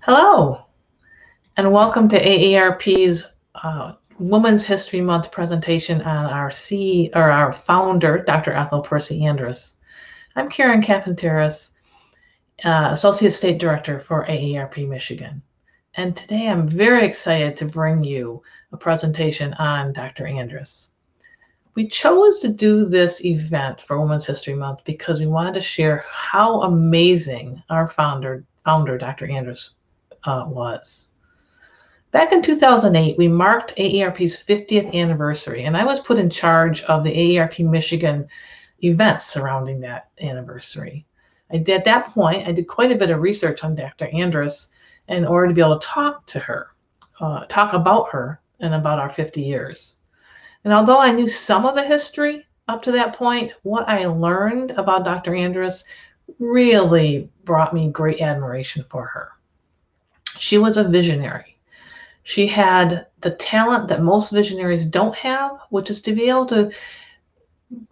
Hello, and welcome to AARP's Women's History Month presentation on our founder, Dr. Ethel Percy Andrus. I'm Karen Capenteris, Associate State Director for AARP Michigan. And today I'm very excited to bring you a presentation on Dr. Andrus. We chose to do this event for Women's History Month because we wanted to share how amazing our founder Dr. Andrus, was. Back in 2008, we marked AARP's 50th anniversary, and I was put in charge of the AARP Michigan events surrounding that anniversary. At that point, I did quite a bit of research on Dr. Andrus in order to be able to talk about her and about our 50 years. And although I knew some of the history up to that point, what I learned about Dr. Andrus really brought me great admiration for her. She was a visionary. She had the talent that most visionaries don't have, which is to be able to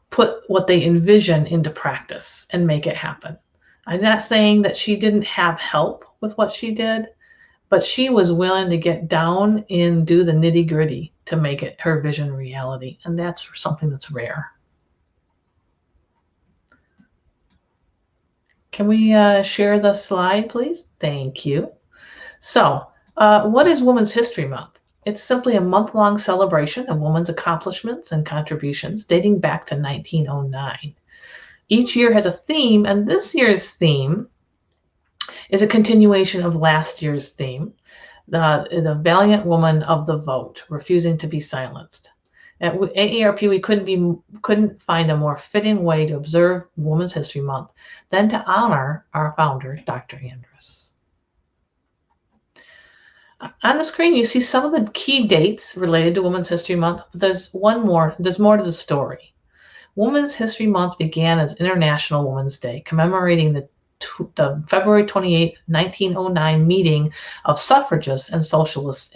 put what they envision into practice and make it happen. I'm not saying that she didn't have help with what she did, but she was willing to get down and do the nitty-gritty to make it her vision reality, and that's something that's rare. Can we share the slide, please? Thank you. So, what is Women's History Month? It's simply a month-long celebration of women's accomplishments and contributions dating back to 1909. Each year has a theme, and this year's theme is a continuation of last year's theme, the valiant woman of the vote, refusing to be silenced. At AARP, we couldn't find a more fitting way to observe Women's History Month than to honor our founder, Dr. Andrus. On the screen, you see some of the key dates related to Women's History Month, but there's more to the story. Women's History Month began as International Women's Day, commemorating the February 28, 1909 meeting of suffragists and socialists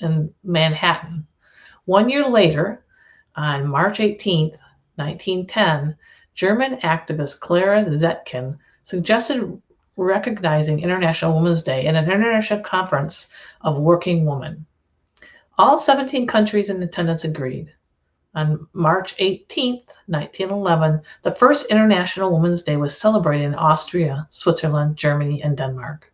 in Manhattan. 1 year later, on March 18, 1910, German activist Clara Zetkin suggested recognizing International Women's Day at an international conference of working women. All 17 countries in attendance agreed. On March 18, 1911, the first International Women's Day was celebrated in Austria, Switzerland, Germany, and Denmark.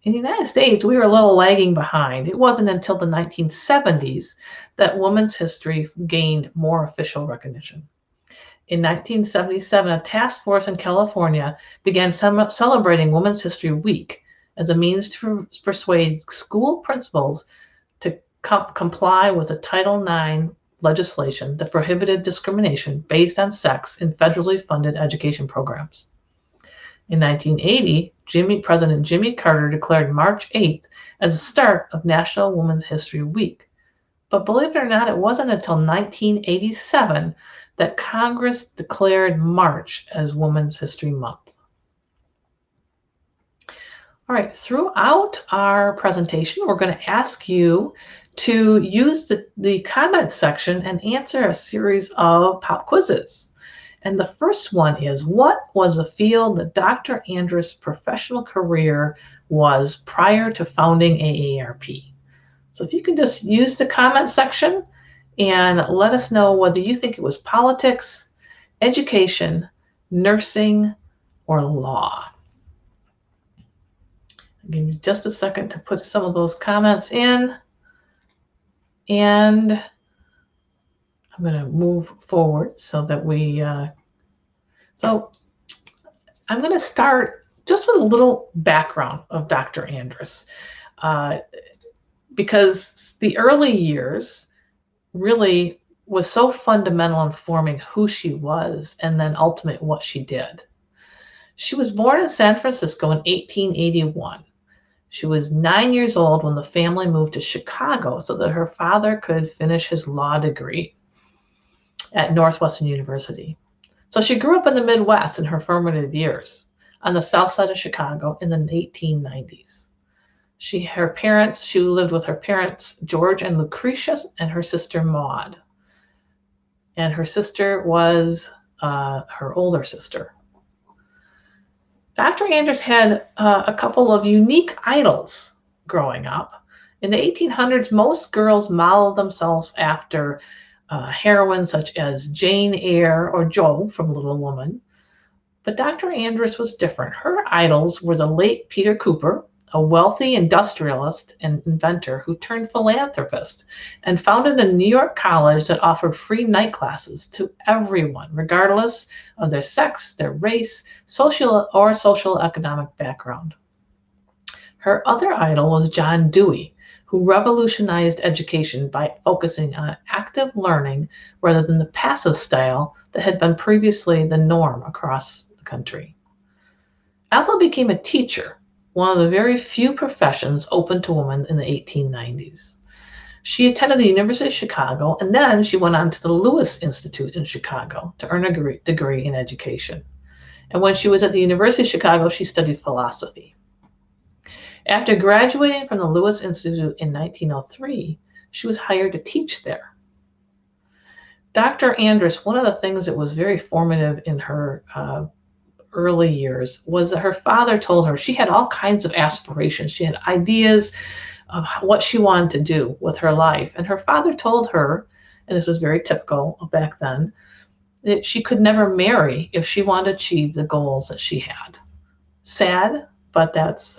In the United States, we were a little lagging behind. It wasn't until the 1970s that women's history gained more official recognition. In 1977, a task force in California began celebrating Women's History Week as a means to persuade school principals to comply with the Title IX legislation that prohibited discrimination based on sex in federally funded education programs. In 1980, President Jimmy Carter declared March 8th as the start of National Women's History Week. But believe it or not, it wasn't until 1987 that Congress declared March as Women's History Month. All right, throughout our presentation, we're going to ask you to use the comment section and answer a series of pop quizzes. And the first one is, what was the field that Dr. Andrus' professional career was prior to founding AARP? So if you can just use the comment section and let us know whether you think it was politics, education, nursing, or law. I'll give you just a second to put some of those comments in. And I'm going to move forward so that so I'm going to start just with a little background of Dr. Andrus, because the early years really was so fundamental in forming who she was and then ultimately what she did. She was born in San Francisco in 1881. She was 9 years old when the family moved to Chicago so that her father could finish his law degree at Northwestern University. So she grew up in the Midwest in her formative years on the south side of Chicago in the 1890s. She lived with her parents, George and Lucretia, and her sister Maud. And her sister was her older sister. Dr. Andrus had a couple of unique idols growing up. In the 1800s, most girls modeled themselves after heroines such as Jane Eyre or Jo from Little Woman. But Dr. Andrus was different. Her idols were the late Peter Cooper, a wealthy industrialist and inventor who turned philanthropist and founded a New York college that offered free night classes to everyone, regardless of their sex, their race, social or social economic background. Her other idol was John Dewey, who revolutionized education by focusing on active learning rather than the passive style that had been previously the norm across the country. Ethel became a teacher, one of the very few professions open to women in the 1890s. She attended the University of Chicago, and then she went on to the Lewis Institute in Chicago to earn a degree in education. And when she was at the University of Chicago, she studied philosophy. After graduating from the Lewis Institute in 1903, she was hired to teach there. Dr. Andrus, one of the things that was very formative in her early years was that her father told her she had all kinds of aspirations. She had ideas of what she wanted to do with her life. And her father told her, and this is very typical back then, that she could never marry if she wanted to achieve the goals that she had. Sad, but that's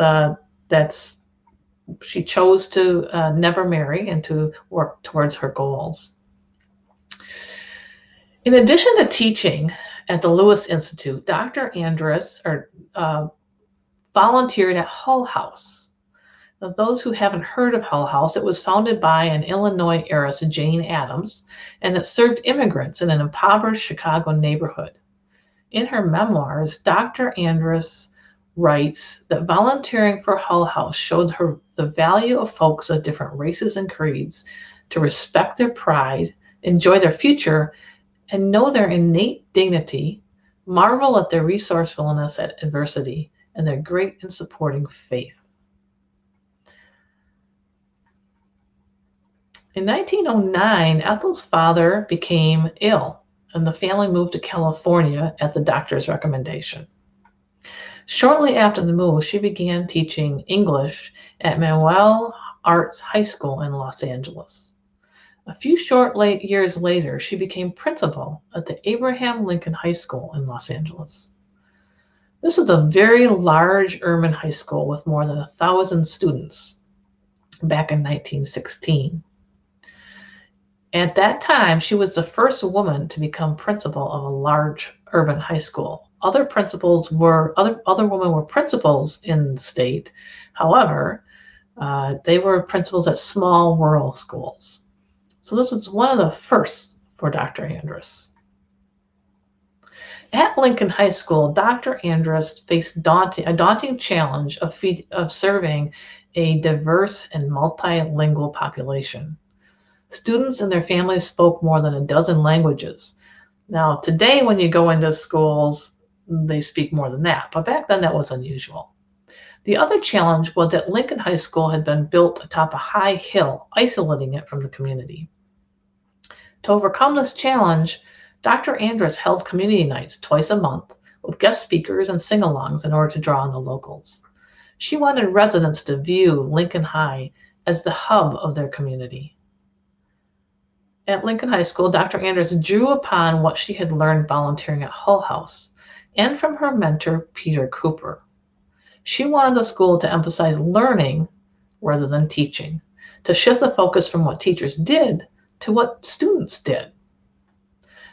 she chose to never marry and to work towards her goals. In addition to teaching at the Lewis Institute, Dr. Andrus volunteered at Hull House. Now, those who haven't heard of Hull House, it was founded by an Illinois heiress, Jane Addams, and it served immigrants in an impoverished Chicago neighborhood. In her memoirs, Dr. Andrus writes that volunteering for Hull House showed her the value of folks of different races and creeds to respect their pride, enjoy their future, and know their innate dignity, marvel at their resourcefulness at adversity, and their great and supporting faith. In 1909, Ethel's father became ill, and the family moved to California at the doctor's recommendation. Shortly after the move, she began teaching English at Manuel Arts High School in Los Angeles. A few years later, she became principal at the Abraham Lincoln High School in Los Angeles. This was a very large urban high school with more than 1,000 students back in 1916. At that time, she was the first woman to become principal of a large urban high school. Other women were principals in the state. However, they were principals at small rural schools. So this was one of the firsts for Dr. Andrus. At Lincoln High School, Dr. Andrus faced a daunting challenge of serving a diverse and multilingual population. Students and their families spoke more than a dozen languages. Now, today when you go into schools, they speak more than that, but back then that was unusual. The other challenge was that Lincoln High School had been built atop a high hill, isolating it from the community. To overcome this challenge, Dr. Andrus held community nights twice a month with guest speakers and sing-alongs in order to draw on the locals. She wanted residents to view Lincoln High as the hub of their community. At Lincoln High School, Dr. Andrus drew upon what she had learned volunteering at Hull House and from her mentor, Peter Cooper. She wanted the school to emphasize learning rather than teaching, to shift the focus from what teachers did to what students did.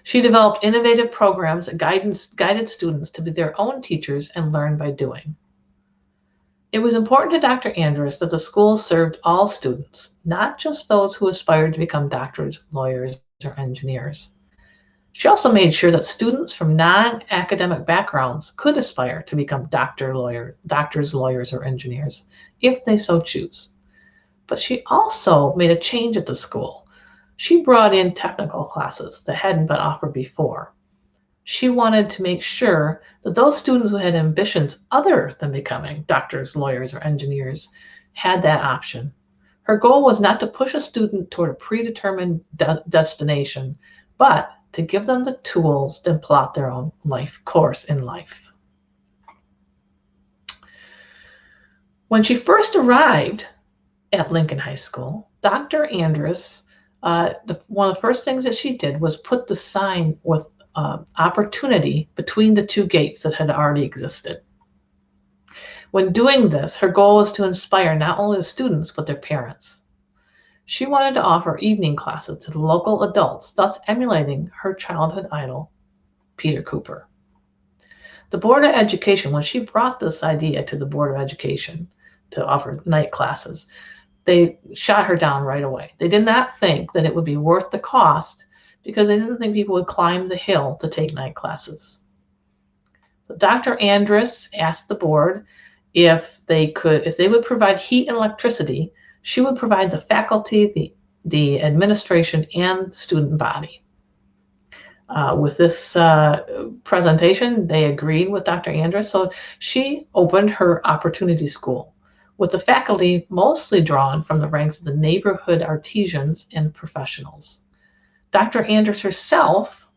She developed innovative programs that guided students to be their own teachers and learn by doing. It was important to Dr. Andrus that the school served all students, not just those who aspired to become doctors, lawyers, or engineers. She also made sure that students from non-academic backgrounds could aspire to become doctors, lawyers, or engineers, if they so choose. But she also made a change at the school. She brought in technical classes that hadn't been offered before. She wanted to make sure that those students who had ambitions other than becoming doctors, lawyers, or engineers had that option. Her goal was not to push a student toward a predetermined destination, but to give them the tools to plot their own life course in life. When she first arrived at Lincoln High School, Dr. Andrus, one of the first things that she did was put the sign with opportunity between the two gates that had already existed. When doing this, her goal was to inspire not only the students, but their parents. She wanted to offer evening classes to the local adults, thus emulating her childhood idol, Peter Cooper. The Board of Education, when she brought this idea to the Board of Education to offer night classes, they shot her down right away. They did not think that it would be worth the cost because they didn't think people would climb the hill to take night classes. So Dr. Andrus asked the board if they would provide heat and electricity. She would provide the faculty, the administration, and student body. With this presentation, they agreed with Dr. Andrus, so she opened her opportunity school, with the faculty mostly drawn from the ranks of the neighborhood artisans and professionals. Dr. Andrus herself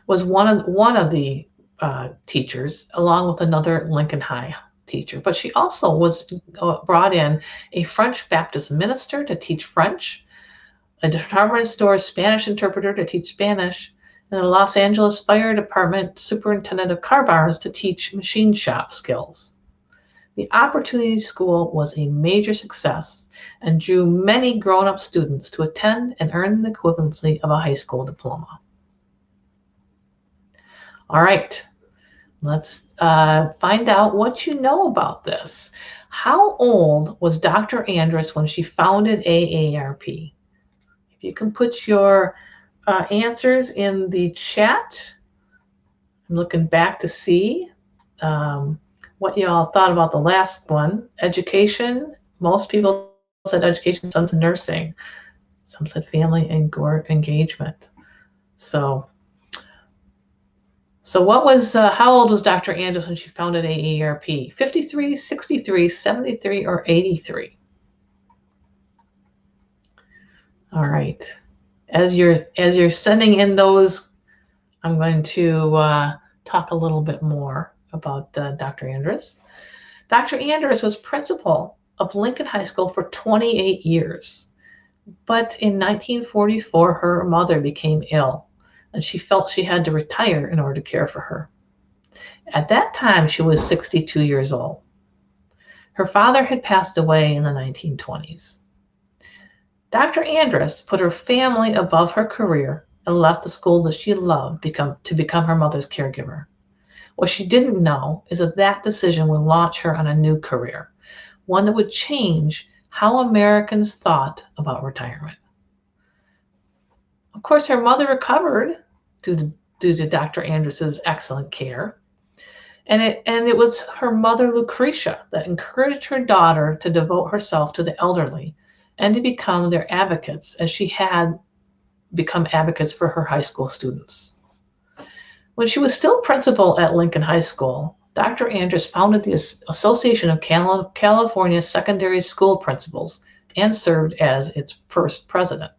was one of the teachers, along with another Lincoln High teacher, but she also was brought in a French Baptist minister to teach French, a department store Spanish interpreter to teach Spanish, and a Los Angeles Fire Department superintendent of car bars to teach machine shop skills. The Opportunity School was a major success and drew many grown-up students to attend and earn the equivalency of a high school diploma. All right, let's find out what you know about this. How old was Dr. Andrus when she founded AARP? If you can put your answers in the chat. I'm looking back to see what y'all thought about the last one. Education. Most people said education, some said nursing. Some said family and engagement. So what was, how old was Dr. Andrus when she founded AARP? 53, 63, 73, or 83? All right. As you're sending in those, I'm going to talk a little bit more about Dr. Andrus. Dr. Andrus was principal of Lincoln High School for 28 years. But in 1944, her mother became ill, and she felt she had to retire in order to care for her. At that time, she was 62 years old. Her father had passed away in the 1920s. Dr. Andrus put her family above her career and left the school that she loved to become her mother's caregiver. What she didn't know is that decision would launch her on a new career, one that would change how Americans thought about retirement. Of course, her mother recovered due to Dr. Andrus's excellent care. And it was her mother, Lucretia, that encouraged her daughter to devote herself to the elderly and to become their advocates, as she had become advocates for her high school students. When she was still principal at Lincoln High School, Dr. Andrus founded the Association of California Secondary School Principals and served as its first president,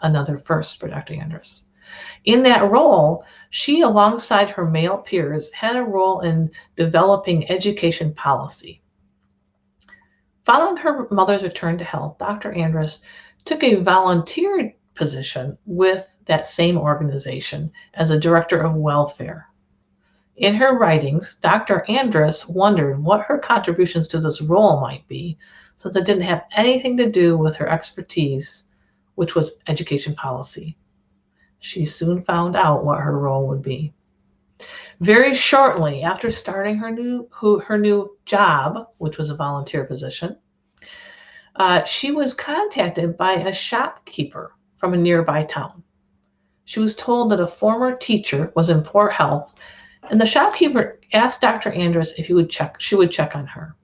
another first for Dr. Andrus. In that role, she, alongside her male peers, had a role in developing education policy. Following her mother's return to health, Dr. Andrus took a volunteer position with that same organization as a director of welfare. In her writings, Dr. Andrus wondered what her contributions to this role might be, since it didn't have anything to do with her expertise, which was education policy. She soon found out what her role would be. Very shortly after starting her new job, which was a volunteer position, she was contacted by a shopkeeper from a nearby town. She was told that a former teacher was in poor health, and the shopkeeper asked Dr. Andrus if she would check on her.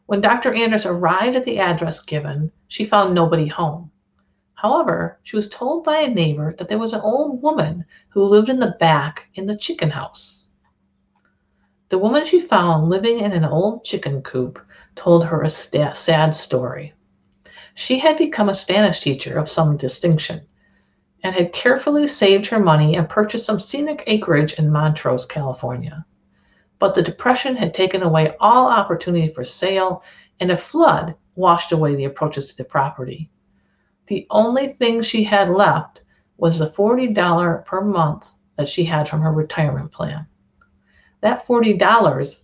When Dr. Andrus arrived at the address given, she found nobody home. However, she was told by a neighbor that there was an old woman who lived in the back in the chicken house. The woman she found living in an old chicken coop told her a sad story. She had become a Spanish teacher of some distinction and had carefully saved her money and purchased some scenic acreage in Montrose, California. But the Depression had taken away all opportunity for sale, and a flood washed away the approaches to the property. The only thing she had left was the $40 per month that she had from her retirement plan. That $40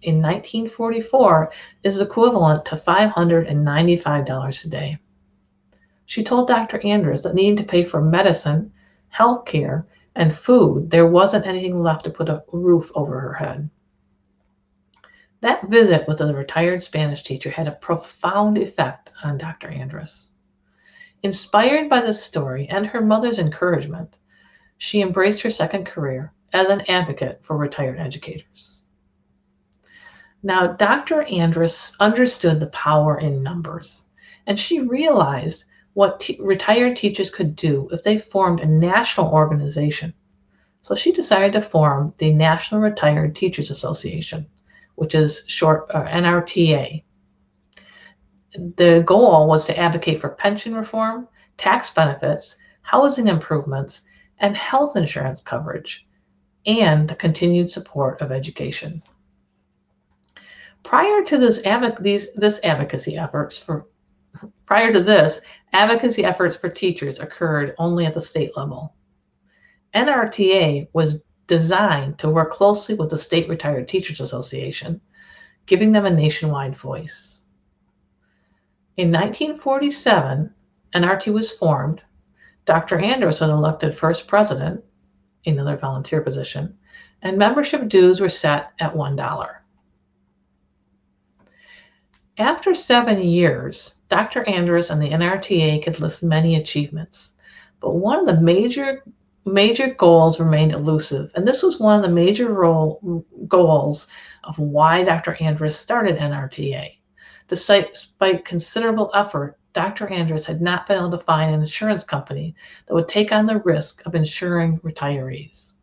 in 1944 is equivalent to $595 today. She told Dr. Andrus that needing to pay for medicine, health care, and food, there wasn't anything left to put a roof over her head. That visit with the retired Spanish teacher had a profound effect on Dr. Andrus. Inspired by this story and her mother's encouragement, she embraced her second career as an advocate for retired educators. Now, Dr. Andrus understood the power in numbers, and she realized what retired teachers could do if they formed a national organization. So she decided to form the National Retired Teachers Association, which is short NRTA. The goal was to advocate for pension reform, tax benefits, housing improvements, and health insurance coverage, and the continued support of education. Prior to this, advocacy efforts for teachers occurred only at the state level. NRTA was designed to work closely with the State Retired Teachers Association, giving them a nationwide voice. In 1947, NRT was formed. Dr. Andrus was elected first president, another volunteer position, and membership dues were set at $1. After 7 years, Dr. Andrus and the NRTA could list many achievements, but one of the major goals remained elusive, and this was one of the major goals of why Dr. Andrus started NRTA. Despite considerable effort, Dr. Andrus had not been able to find an insurance company that would take on the risk of insuring retirees.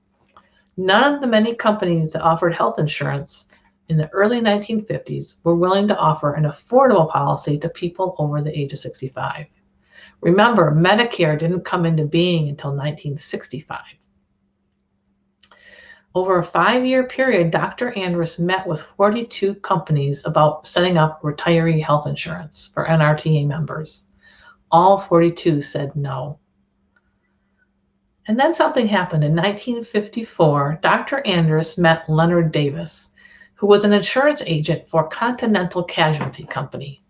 None of the many companies that offered health insurance in the early 1950s were willing to offer an affordable policy to people over the age of 65. Remember, Medicare didn't come into being until 1965. Over a 5-year period, Dr. Andrus met with 42 companies about setting up retiree health insurance for NRTA members. All 42 said no. And then something happened. In 1954, Dr. Andrus met Leonard Davis, who was an insurance agent for Continental Casualty Company,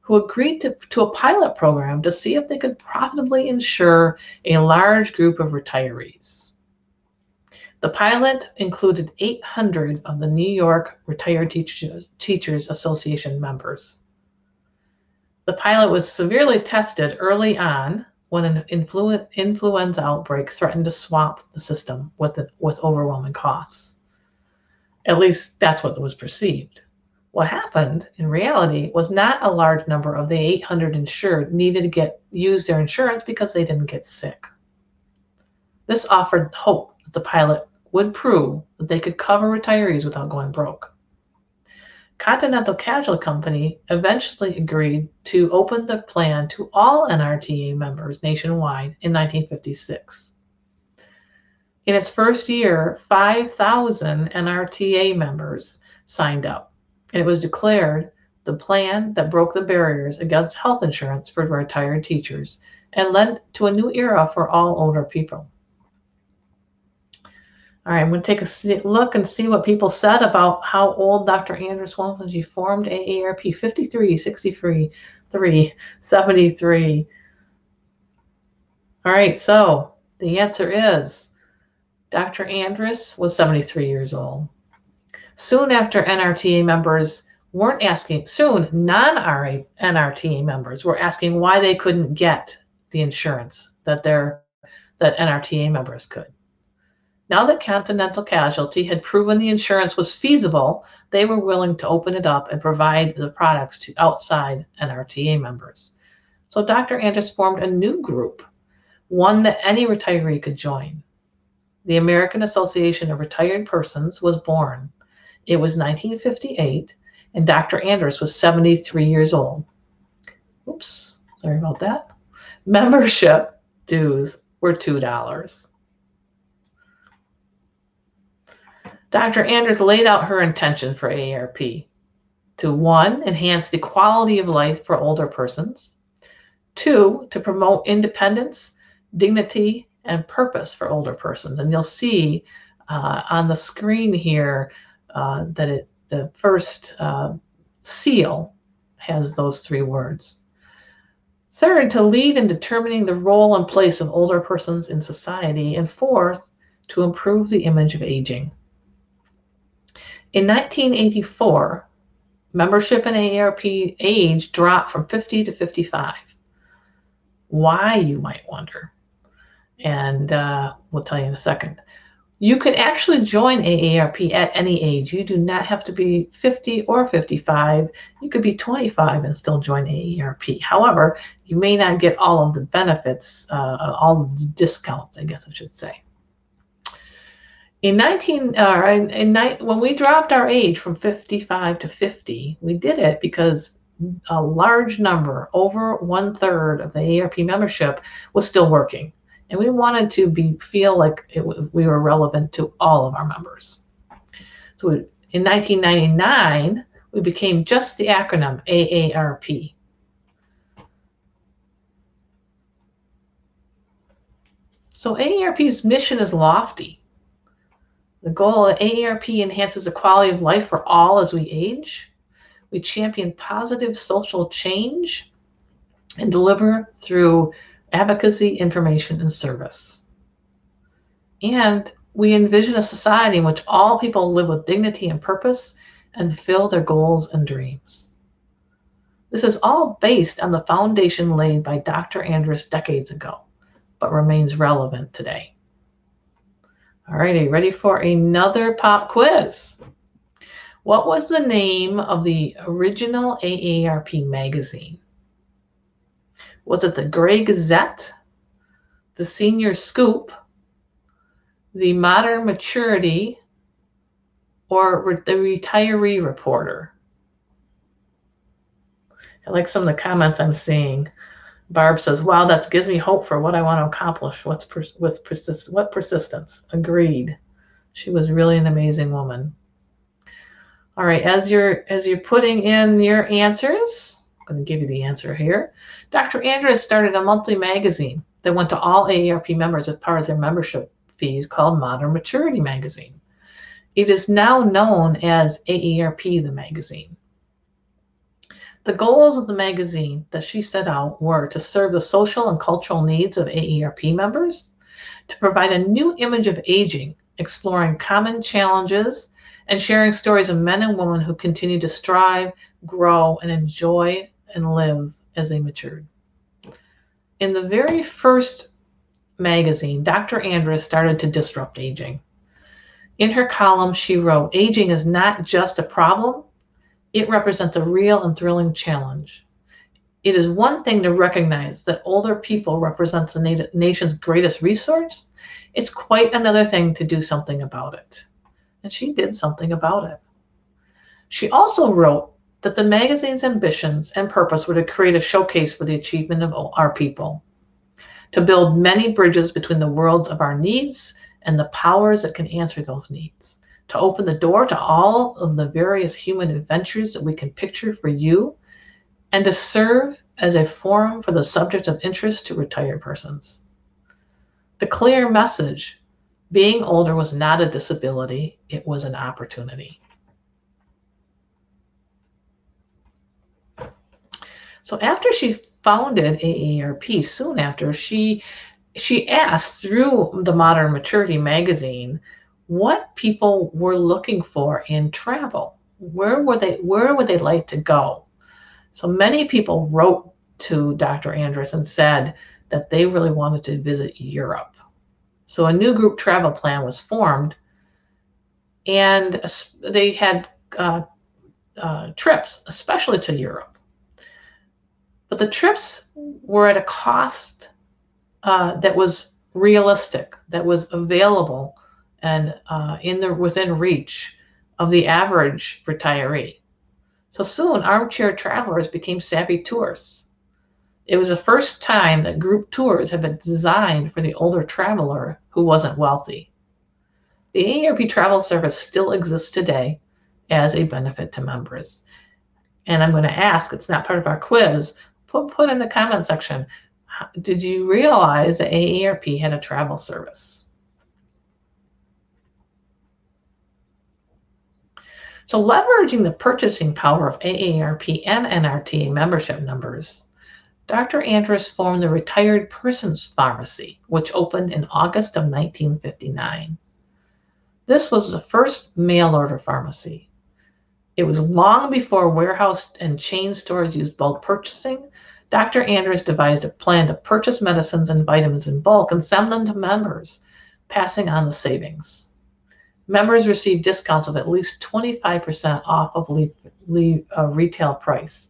who agreed to a pilot program to see if they could profitably insure a large group of retirees. The pilot included 800 of the New York Retired Teachers Association members. The pilot was severely tested early on when an influenza outbreak threatened to swamp the system with overwhelming costs. At least that's what was perceived. What happened in reality was not a large number of the 800 insured needed to use their insurance because they didn't get sick. This offered hope that the pilot would prove that they could cover retirees without going broke. Continental Casualty Company eventually agreed to open the plan to all NRTA members nationwide in 1956. In its first year, 5,000 NRTA members signed up, and it was declared the plan that broke the barriers against health insurance for retired teachers and led to a new era for all older people. All right, I'm going to take a look and see what people said about how old Dr. Andrus was when she formed AARP. 53, 63, 73. All right, so the answer is Dr. Andrus was 73 years old. Soon after NRTA members non-NRTA members were asking why they couldn't get the insurance that NRTA members could. Now that Continental Casualty had proven the insurance was feasible, they were willing to open it up and provide the products to outside NRTA members. So Dr. Andrus formed a new group, one that any retiree could join. The American Association of Retired Persons was born. It was 1958, and Dr. Andrus was 73 years old. Oops, sorry about that. Membership dues were $2. Dr. Andrus laid out her intention for AARP to 1, enhance the quality of life for older persons, 2, to promote independence, dignity, and purpose for older persons. And you'll see on the screen here that the first seal has those 3 words. 3rd, to lead in determining the role and place of older persons in society. And 4th, to improve the image of aging. In 1984, membership in AARP age dropped from 50 to 55. Why, you might wonder? And we'll tell you in a second. You can actually join AARP at any age. You do not have to be 50 or 55. You could be 25 and still join AARP. However, you may not get all of the benefits, all of the discounts, I guess I should say. When we dropped our age from 55 to 50, we did it because a large number, over 1/3 of the AARP membership, was still working. And we wanted to feel like we were relevant to all of our members. So in 1999, we became just the acronym AARP. So AARP's mission is lofty. The goal of AARP enhances the quality of life for all as we age. We champion positive social change and deliver through advocacy, information, and service. And we envision a society in which all people live with dignity and purpose and fulfill their goals and dreams. This is all based on the foundation laid by Dr. Andrus decades ago, but remains relevant today. All right, are you ready for another pop quiz? What was the name of the original AARP magazine? Was it the Gray Gazette, the Senior Scoop, the Modern Maturity, or the Retiree Reporter? I like some of the comments I'm seeing. Barb says, wow, that gives me hope for what I want to accomplish. What persistence? Agreed. She was really an amazing woman. All right, as you're putting in your answers, I'm going to give you the answer here. Dr. Andrus started a monthly magazine that went to all AARP members as part of their membership fees called Modern Maturity Magazine. It is now known as AARP the magazine. The goals of the magazine that she set out were to serve the social and cultural needs of AARP members, to provide a new image of aging, exploring common challenges, and sharing stories of men and women who continue to strive, grow, and enjoy and live as they matured. In the very first magazine, Dr. Andrus started to disrupt aging. In her column, she wrote, aging is not just a problem, it represents a real and thrilling challenge. It is one thing to recognize that older people represent the nation's greatest resource. It's quite another thing to do something about it. And she did something about it. She also wrote that the magazine's ambitions and purpose were to create a showcase for the achievement of our people, to build many bridges between the worlds of our needs and the powers that can answer those needs, to open the door to all of the various human adventures that we can picture for you, and to serve as a forum for the subject of interest to retired persons. The clear message, being older was not a disability, it was an opportunity. So after she founded AARP, soon after, she asked through the Modern Maturity magazine what people were looking for in travel. Where would they like to go? So many people wrote to Dr. Andrus and said that they really wanted to visit Europe. So a new group travel plan was formed, and they had trips, especially to Europe. But the trips were at a cost that was realistic, that was available and within reach of the average retiree. So soon, armchair travelers became savvy tourists. It was the first time that group tours had been designed for the older traveler who wasn't wealthy. The AARP travel service still exists today as a benefit to members. And I'm going to ask, it's not part of our quiz, put in the comment section, did you realize that AARP had a travel service? So leveraging the purchasing power of AARP and NRTA membership numbers, Dr. Andrus formed the Retired Persons Pharmacy, which opened in August of 1959. This was the first mail order pharmacy. It was long before warehouse and chain stores used bulk purchasing. Dr. Andrus devised a plan to purchase medicines and vitamins in bulk and send them to members, passing on the savings. Members received discounts of at least 25% off of retail price.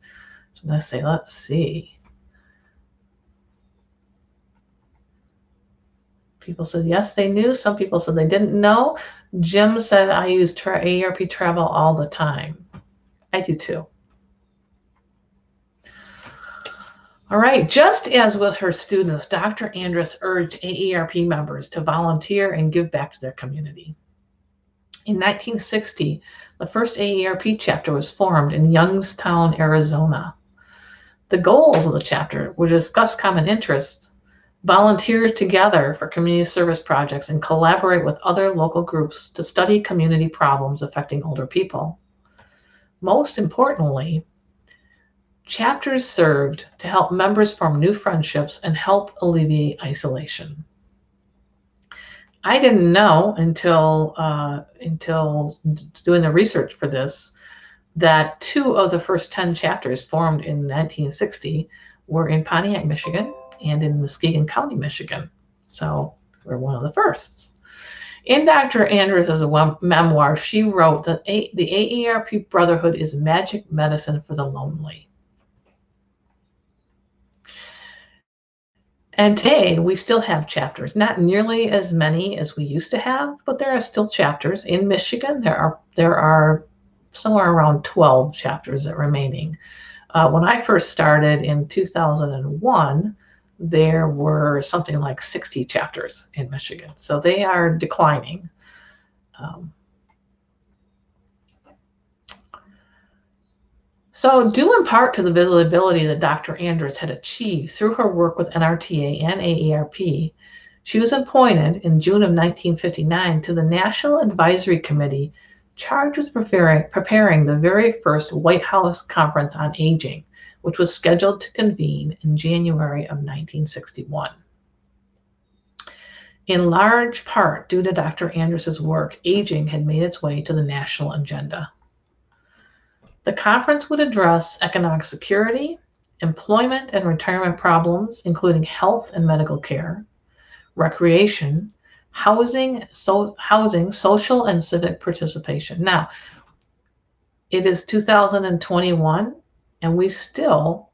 So I'm going to say, let's see. People said yes, they knew. Some people said they didn't know. Jim said, I use AARP travel all the time. I do too. All right, just as with her students, Dr. Andrus urged AARP members to volunteer and give back to their community. In 1960, the first AARP chapter was formed in Youngstown, Arizona. The goals of the chapter were to discuss common interests, volunteer together for community service projects, and collaborate with other local groups to study community problems affecting older people. Most importantly, chapters served to help members form new friendships and help alleviate isolation. I didn't know until doing the research for this that 2 of the first 10 chapters formed in 1960 were in Pontiac, Michigan, and in Muskegon County, Michigan. So we're one of the firsts. In Dr. Andrus' memoir, she wrote that the AARP Brotherhood is magic medicine for the lonely. And today we still have chapters, not nearly as many as we used to have, but there are still chapters. In Michigan, there are somewhere around 12 chapters that are remaining. When I first started in 2001, there were something like 60 chapters in Michigan. So they are declining. So due in part to the visibility that Dr. Andrus had achieved through her work with NRTA and AARP, she was appointed in June of 1959 to the National Advisory Committee charged with preparing the very first White House Conference on Aging, which was scheduled to convene in January of 1961. In large part due to Dr. Andrus' work, aging had made its way to the national agenda. The conference would address economic security, employment and retirement problems, including health and medical care, recreation, housing, social and civic participation. Now, it is 2021, and we still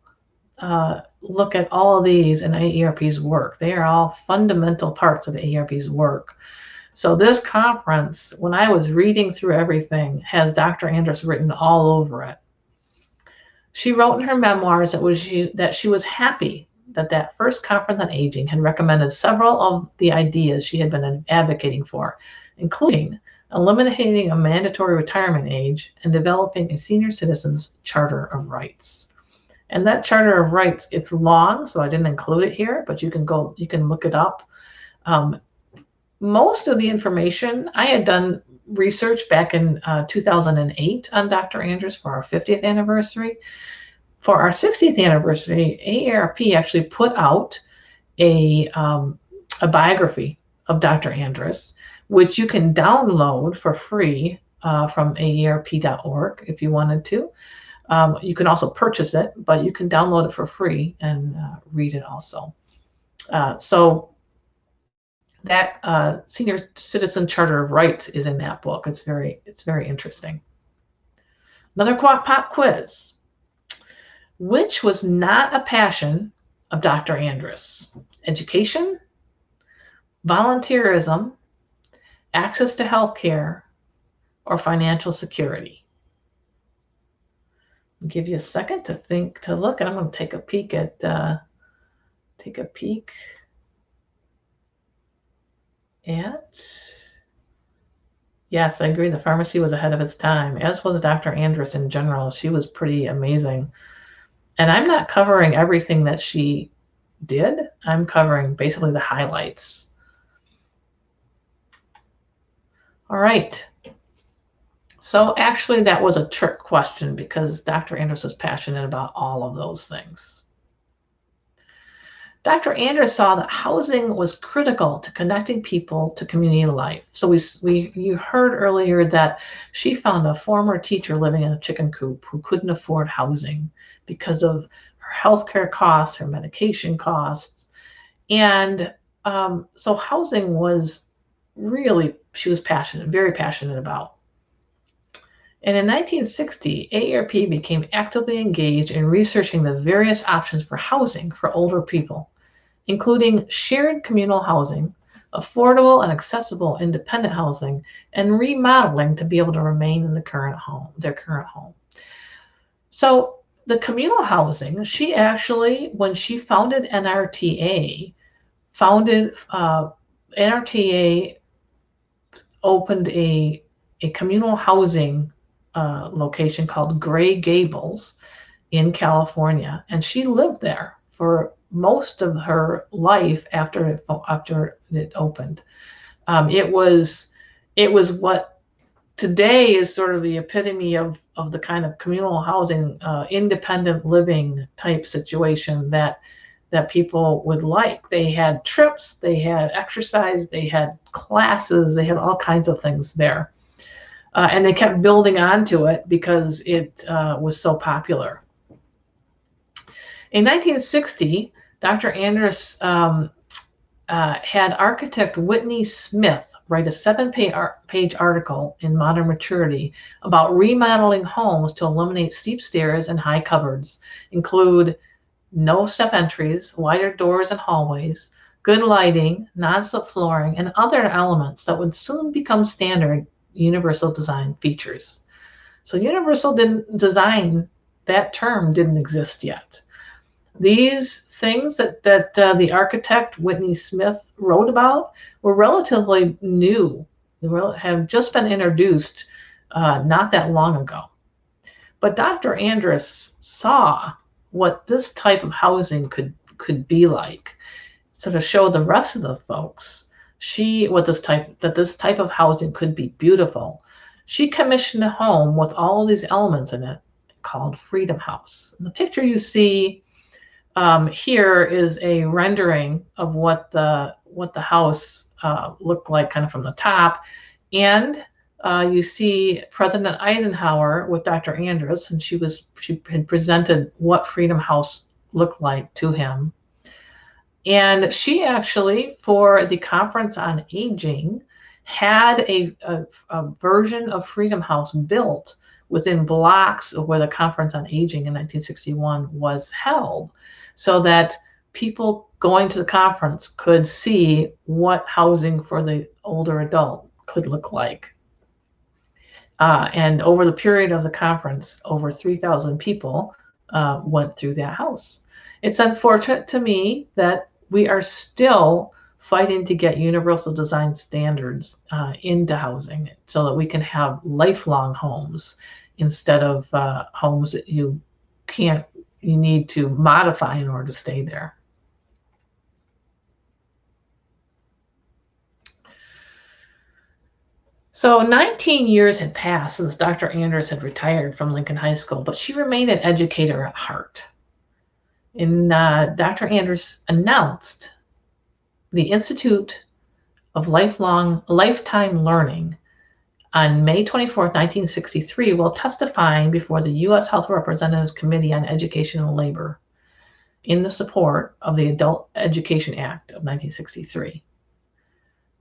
look at all of these in AARP's work. They are all fundamental parts of AARP's work. So this conference, when I was reading through everything, has Dr. Andrus written all over it. She wrote in her memoirs that she was happy that first conference on aging had recommended several of the ideas she had been advocating for, including eliminating a mandatory retirement age and developing a senior citizens charter of rights. And that charter of rights, it's long, so I didn't include it here, but you can look it up. Most of the information, I had done research back in 2008 on Dr. Andrus for our 50th anniversary. For our 60th anniversary, AARP actually put out a biography of Dr. Andrus, which you can download for free from aarp.org if you wanted to. You can also purchase it, but you can download it for free and read it also. So that Senior Citizen Charter of Rights is in that book. It's very interesting. Another pop quiz. Which was not a passion of Dr. Andrus? Education, volunteerism, access to health care, or financial security? I'll give you a second to think, to look, and I'm going to take a peek at Yes, I agree. The pharmacy was ahead of its time, as was Dr. Andrus in general. She was pretty amazing. And I'm not covering everything that she did. I'm covering basically the highlights. All right. So actually, that was a trick question because Dr. Andrus was passionate about all of those things. Dr. Andrus saw that housing was critical to connecting people to community life. So you heard earlier that she found a former teacher living in a chicken coop who couldn't afford housing because of her healthcare costs, her medication costs. And so housing was really, she was passionate, very passionate about. And in 1960, AARP became actively engaged in researching the various options for housing for older people, including shared communal housing, affordable and accessible independent housing, and remodeling to be able to remain in their current home. So the communal housing, she actually, when she founded NRTA, NRTA opened a communal housing location called Gray Gables in California, and she lived there for most of her life after it opened. It was what today is sort of the epitome of the kind of communal housing, independent living type situation that people would like. They had trips, they had exercise, they had classes, they had all kinds of things there. And they kept building onto it because it was so popular. In 1960, Dr. Andrus had architect Whitney Smith write a 7-page article in Modern Maturity about remodeling homes to eliminate steep stairs and high cupboards, include no step entries, wider doors and hallways, good lighting, non-slip flooring, and other elements that would soon become standard universal design features. So universal design, that term didn't exist yet. These things that the architect Whitney Smith wrote about were relatively new. They have just been introduced not that long ago. But Dr. Andrus saw what this type of housing could be like. So to show the rest of the folks that this type of housing could be beautiful, she commissioned a home with all of these elements in it called Freedom House. And the picture you see here is a rendering of what the house looked like kind of from the top. And you see President Eisenhower with Dr. Andrus, and she had presented what Freedom House looked like to him. And she actually, for the Conference on Aging, had a version of Freedom House built within blocks of where the Conference on Aging in 1961 was held, so that people going to the conference could see what housing for the older adult could look like. And over the period of the conference, over 3,000 people went through that house. It's unfortunate to me that we are still fighting to get universal design standards into housing so that we can have lifelong homes instead of homes that you need to modify in order to stay there. So 19 years had passed since Dr. Andrus had retired from Lincoln High School, but she remained an educator at heart. And Dr. Andrus announced the Institute of Lifetime Learning on May 24, 1963, while testifying before the U.S. House of Representatives Committee on Education and Labor in the support of the Adult Education Act of 1963.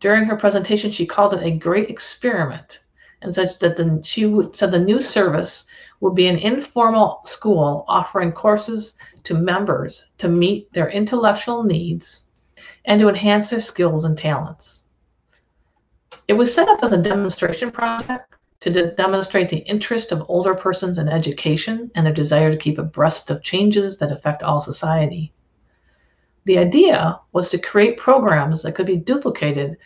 During her presentation, she called it a great experiment and said that the new service will be an informal school offering courses to members to meet their intellectual needs and to enhance their skills and talents. It was set up as a demonstration project to demonstrate the interest of older persons in education and their desire to keep abreast of changes that affect all society. The idea was to create programs that could be duplicated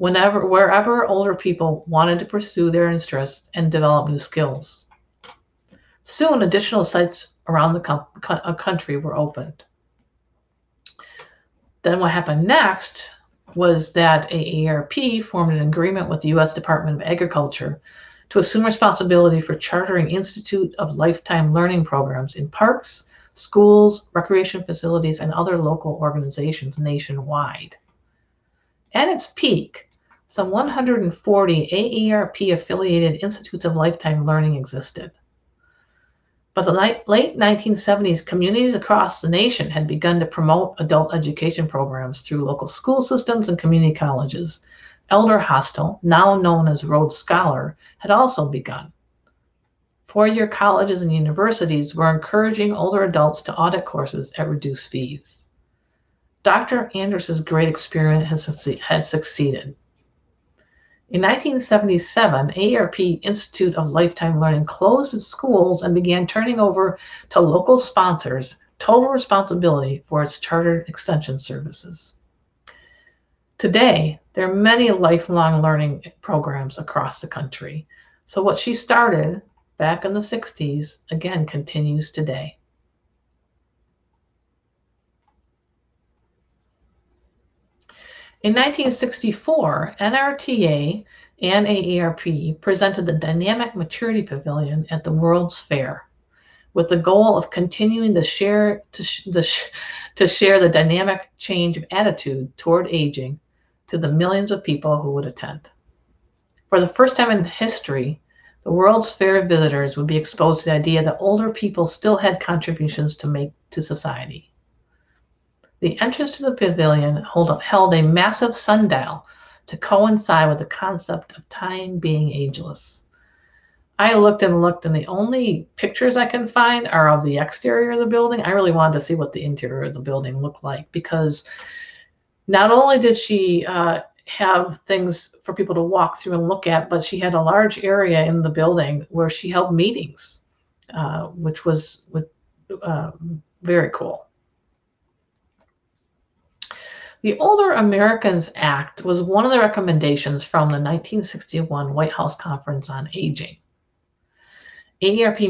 wherever older people wanted to pursue their interests and develop new skills. Soon, additional sites around the country were opened. Then what happened next was that AARP formed an agreement with the U.S. Department of Agriculture to assume responsibility for chartering Institute of Lifetime Learning programs in parks, schools, recreation facilities, and other local organizations nationwide. At its peak, some 140 AARP-affiliated Institutes of Lifetime Learning existed. By the late 1970s, communities across the nation had begun to promote adult education programs through local school systems and community colleges. Elder Hostel, now known as Rhodes Scholar, had also begun. Four-year colleges and universities were encouraging older adults to audit courses at reduced fees. Dr. Andrus's great experiment had succeeded. In 1977, AARP Institute of Lifetime Learning closed its schools and began turning over to local sponsors total responsibility for its chartered extension services. Today, there are many lifelong learning programs across the country. So what she started back in the 60s, again, continues today. In 1964, NRTA and AARP presented the Dynamic Maturity Pavilion at the World's Fair, with the goal of continuing to share the dynamic change of attitude toward aging to the millions of people who would attend. For the first time in history, the World's Fair visitors would be exposed to the idea that older people still had contributions to make to society. The entrance to the pavilion held a massive sundial to coincide with the concept of time being ageless. I looked and looked, and the only pictures I can find are of the exterior of the building. I really wanted to see what the interior of the building looked like, because not only did she have things for people to walk through and look at, but she had a large area in the building where she held meetings, which was very cool. The Older Americans Act was one of the recommendations from the 1961 White House Conference on Aging. AARP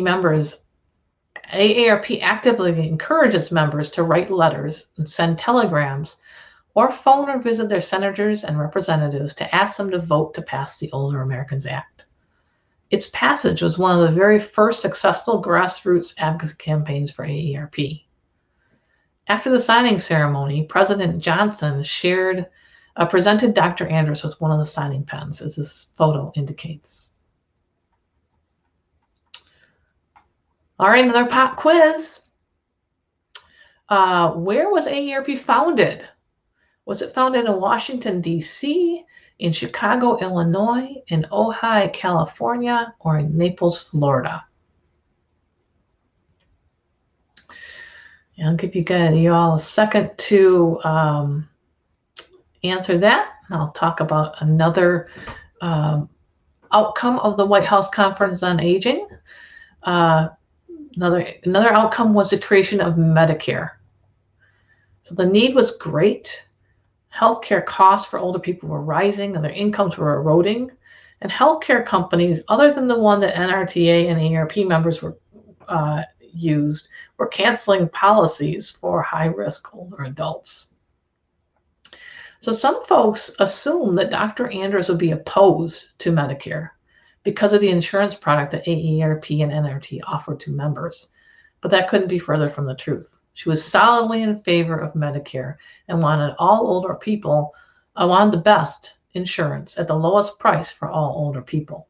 actively encourages members to write letters and send telegrams or phone or visit their senators and representatives to ask them to vote to pass the Older Americans Act. Its passage was one of the very first successful grassroots advocacy campaigns for AARP. After the signing ceremony, President Johnson presented Dr. Andrus with one of the signing pens, as this photo indicates. All right, another pop quiz. Where was AARP founded? Was it founded in Washington, D.C., in Chicago, Illinois, in Ojai, California, or in Naples, Florida? I'll give you all a second to answer that. I'll talk about another outcome of the White House Conference on Aging. Another outcome was the creation of Medicare. So the need was great. Healthcare costs for older people were rising and their incomes were eroding. And healthcare companies, other than the one that NRTA and AARP members were used, were canceling policies for high-risk older adults. So some folks assumed that Dr. Andrus would be opposed to Medicare because of the insurance product that AARP and NRTA offered to members. But that couldn't be further from the truth. She was solidly in favor of Medicare and wanted all older people, wanted the best insurance at the lowest price for all older people.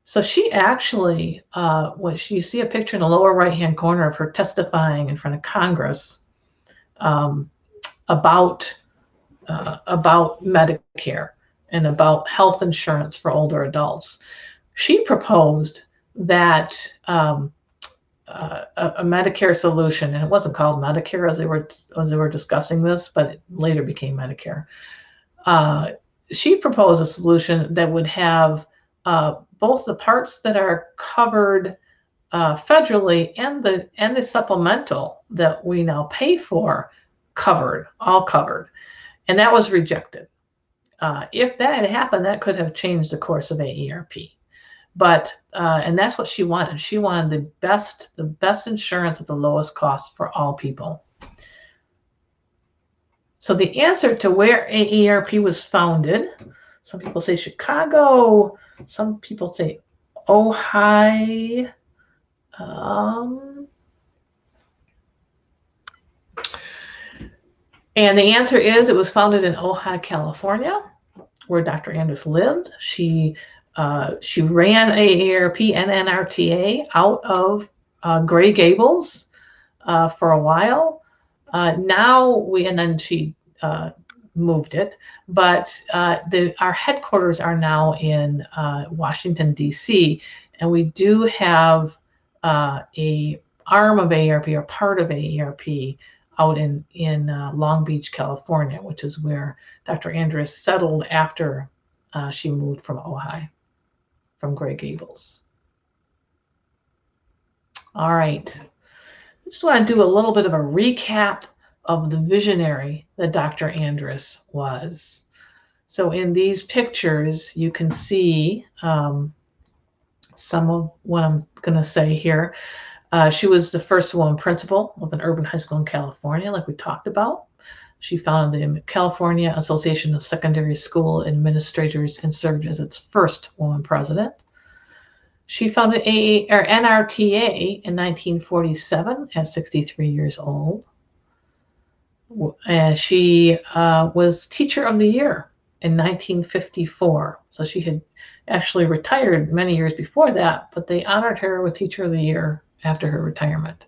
So she actually, you see a picture in the lower right-hand corner of her testifying in front of Congress about Medicare and about health insurance for older adults. She proposed that a Medicare solution, and it wasn't called Medicare as they were discussing this, but it later became Medicare. She proposed a solution that would have both the parts that are covered federally and the supplemental that we now pay for all covered, and that was rejected. if that had happened, that could have changed the course of AARP. But and that's what she wanted. She wanted the best insurance at the lowest cost for all people. So the answer to where AARP was founded, some people say Chicago, some people say Ojai. And the answer is it was founded in Ojai, California, where Dr. Andrus lived. She ran AARP and NRTA out of Gray Gables for a while. And then she moved it, but our headquarters are now in Washington, D.C., and we do have a arm of AARP or part of AARP out in Long Beach, California, which is where Dr. Andrus settled after she moved from Ojai, from Gray Gables. All right. I just want to do a little bit of a recap of the visionary that Dr. Andrus was. So in these pictures, you can see some of what I'm going to say here. She was the first woman principal of an urban high school in California, like we talked about. She founded the California Association of Secondary School Administrators and served as its first woman president. She founded NRTA in 1947 at 63 years old. She was Teacher of the Year in 1954. So she had actually retired many years before that, but they honored her with Teacher of the Year after her retirement.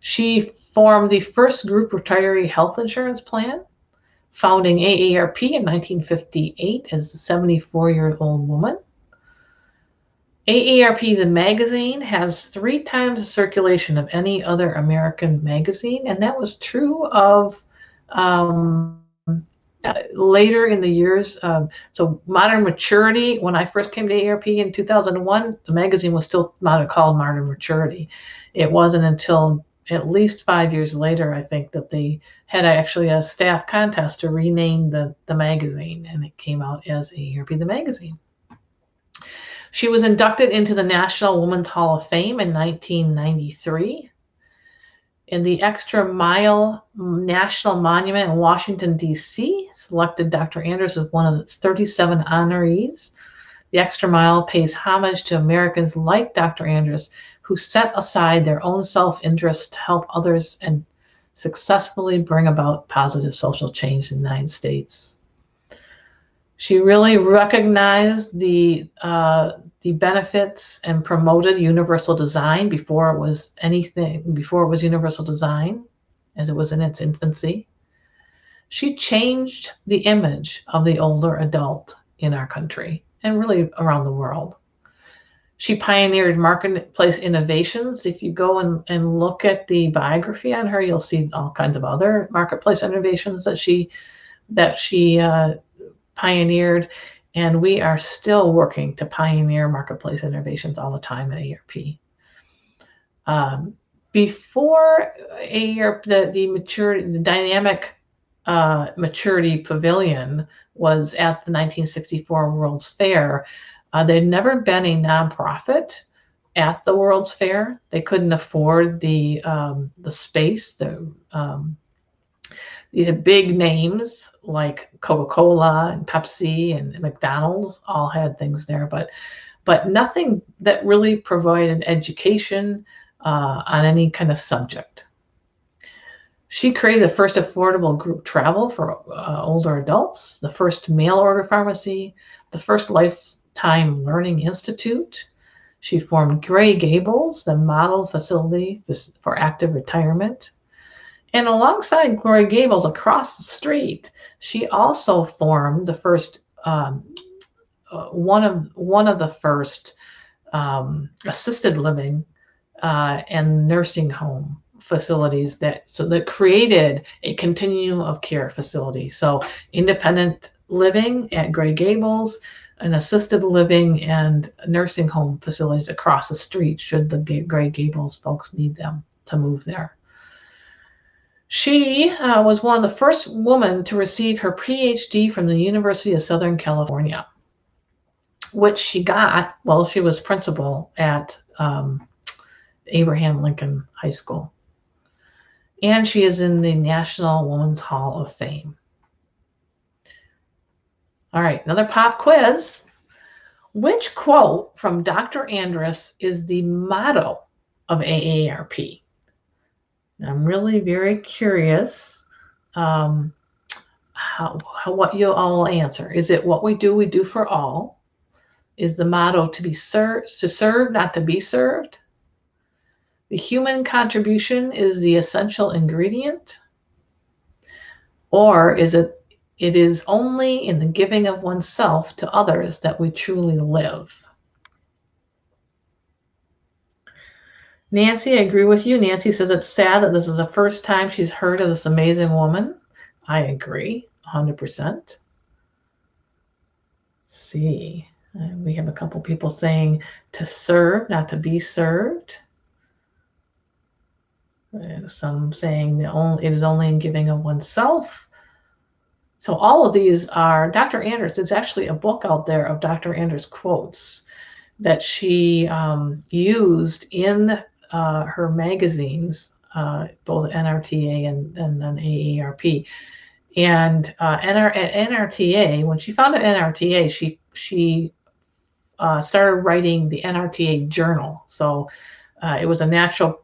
She formed the first group retiree health insurance plan, founding AARP in 1958 as a 74-year-old woman. AARP, the magazine, has 3 times the circulation of any other American magazine, and that was true of later in the years. So Modern Maturity, when I first came to AARP in 2001, the magazine was still called Modern Maturity. It wasn't until at least 5 years later, I think, that they had actually a staff contest to rename the magazine, and it came out as AARP, the magazine. She was inducted into the National Women's Hall of Fame in 1993. In the Extra Mile National Monument in Washington, D.C., selected Dr. Andrus as one of its 37 honorees. The Extra Mile pays homage to Americans like Dr. Andrus who set aside their own self-interest to help others and successfully bring about positive social change in the United States. She really recognized the benefits and promoted universal design before it was universal design, as it was in its infancy. She changed the image of the older adult in our country and really around the world. She pioneered marketplace innovations. If you go and look at the biography on her, you'll see all kinds of other marketplace innovations that she pioneered, and we are still working to pioneer marketplace innovations all the time at AARP. Before AARP, the dynamic maturity pavilion was at the 1964 World's Fair. There'd never been a nonprofit at the World's Fair. They couldn't afford the space. The big names like Coca-Cola and Pepsi and McDonald's all had things there, but nothing that really provided education on any kind of subject. She created the first affordable group travel for older adults, the first mail order pharmacy, the first lifetime learning institute. She formed Gray Gables, the model facility for active retirement. And alongside Gray Gables, across the street, she also formed the first one of the first assisted living and nursing home facilities that created a continuum of care facility. So independent living at Gray Gables, and assisted living and nursing home facilities across the street should the Gray Gables folks need them to move there. She was one of the first women to receive her PhD from the University of Southern California, which she got while she was principal at Abraham Lincoln High School. And she is in the National Women's Hall of Fame. All right, another pop quiz. Which quote from Dr. Andrus is the motto of AARP? I'm really very curious what you all answer. Is it what we do for all? Is the motto to serve, not to be served? The human contribution is the essential ingredient? Or is it is only in the giving of oneself to others that we truly live? Nancy, I agree with you. Nancy says it's sad that this is the first time she's heard of this amazing woman. I agree, 100%. Let's see. We have a couple people saying to serve, not to be served. Some saying that it is only in giving of oneself. So all of these are Dr. Andrus. There's actually a book out there of Dr. Andrus quotes that she used in her magazines, both NRTA and then AARP. And at NRTA, when she founded NRTA, she started writing the NRTA journal. So it was a natural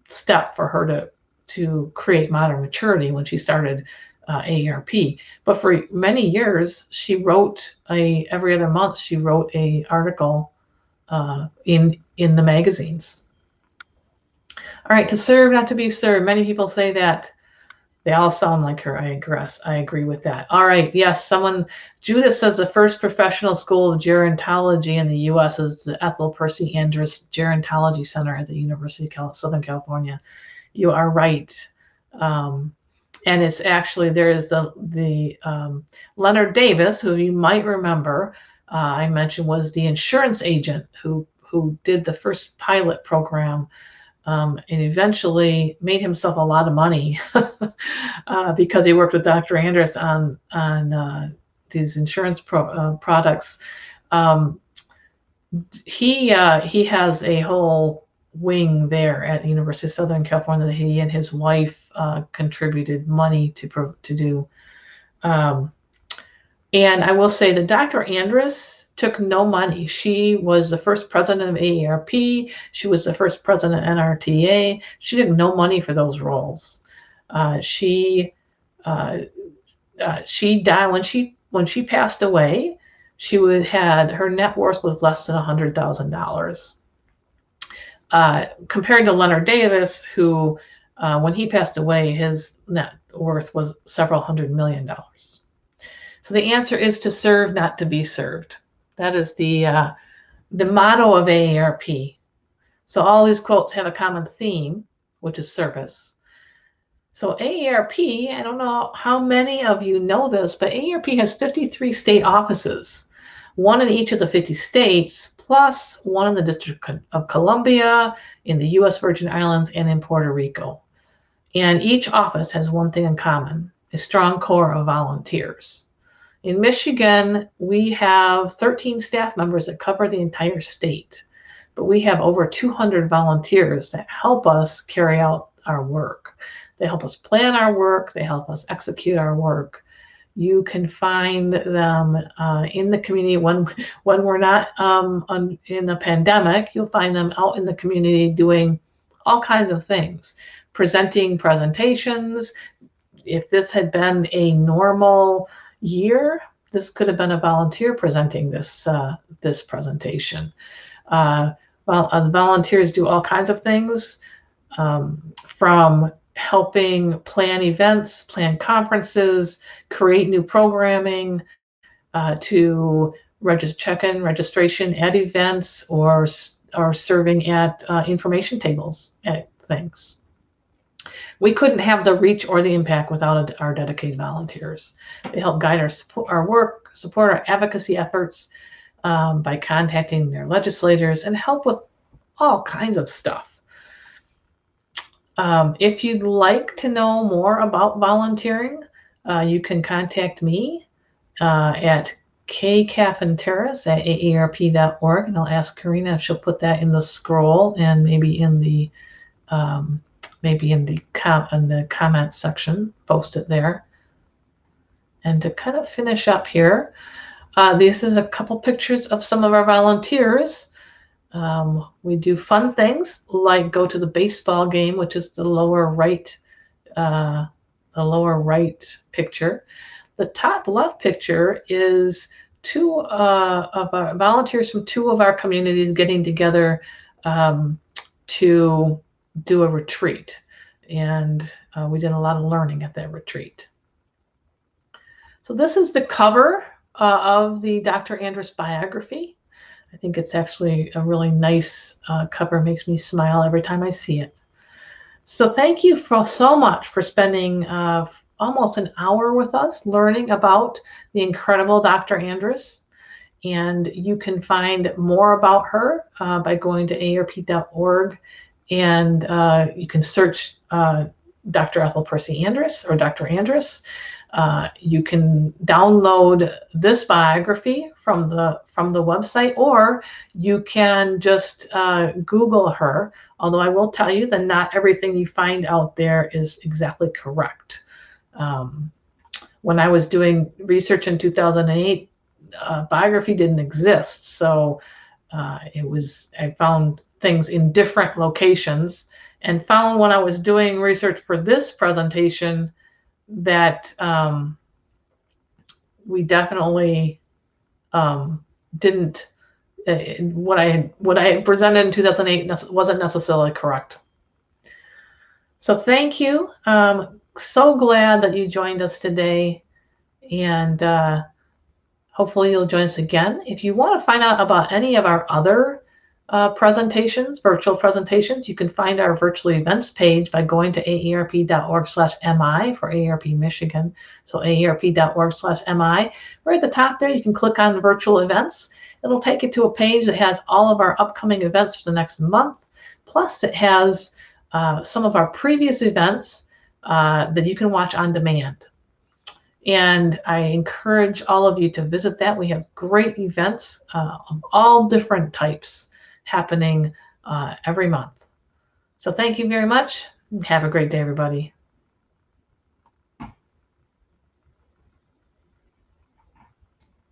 step for her to create Modern Maturity when she started AARP. But for many years, she wrote every other month. She wrote an article in the magazines. All right, to serve, not to be served. Many people say that. They all sound like her. I agree with that. All right, yes, Judith says the first professional school of gerontology in the U.S. is the Ethel Percy Andrus Gerontology Center at the University of Southern California. You are right. And it's actually, there is the Leonard Davis, who you might remember, I mentioned was the insurance agent who did the first pilot program and eventually made himself a lot of money because he worked with Dr. Andrus on these insurance products. He has a whole wing there at the University of Southern California that he and his wife contributed money to do. And I will say that Dr. Andrus took no money. She was the first president of AARP. She was the first president of NRTA. She took no money for those roles. She died when she passed away. She had her net worth was less than $100,000. Compared to Leonard Davis, who when he passed away, his net worth was several $100 million. So the answer is to serve, not to be served. That is the motto of AARP. So all these quotes have a common theme, which is service. So AARP, I don't know how many of you know this, but AARP has 53 state offices, one in each of the 50 states, plus one in the District of Columbia, in the U.S. Virgin Islands, and in Puerto Rico. And each office has one thing in common, a strong core of volunteers. In Michigan, we have 13 staff members that cover the entire state, but we have over 200 volunteers that help us carry out our work. They help us plan our work. They help us execute our work. You can find them in the community when we're not in a pandemic. You'll find them out in the community doing all kinds of things, presenting presentations. If this had been a normal year, this could have been a volunteer presenting this presentation. The volunteers do all kinds of things, from helping plan events, plan conferences, create new programming, to check-in registration at events, or serving at information tables at things. We couldn't have the reach or the impact without our dedicated volunteers. They help guide our work, support our advocacy efforts by contacting their legislators, and help with all kinds of stuff. If you'd like to know more about volunteering, you can contact me at kcaffinterrace@aarp.org, and I'll ask Karina if she'll put that in the scroll and maybe in the comment section, post it there. And to kind of finish up here, this is a couple pictures of some of our volunteers. We do fun things like go to the baseball game, which is the lower right picture. The top left picture is two of our volunteers from two of our communities getting together to do a retreat. And we did a lot of learning at that retreat. So this is the cover of the Dr. Andrus biography. I think it's actually a really nice cover. It makes me smile every time I see it. So thank you so much for spending almost an hour with us learning about the incredible Dr. Andrus. And you can find more about her by going to aarp.org, and you can search Dr. Ethel Percy Andrus or Dr. Andrus. You can download this biography from the website, or you can just Google her, although I will tell you that not everything you find out there is exactly correct. When I was doing research in 2008, biography didn't exist, so I found things in different locations, and found when I was doing research for this presentation that we definitely didn't. What I presented in 2008 wasn't necessarily correct. So thank you. So glad that you joined us today, and hopefully you'll join us again. If you want to find out about any of our other presentations, virtual presentations, you can find our virtual events page by going to aarp.org/mi for AARP Michigan. So aarp.org/mi. Right at the top there, you can click on virtual events. It'll take you to a page that has all of our upcoming events for the next month. Plus, it has some of our previous events that you can watch on demand. And I encourage all of you to visit that. We have great events of all different types happening every month. So thank you very much. Have a great day, everybody.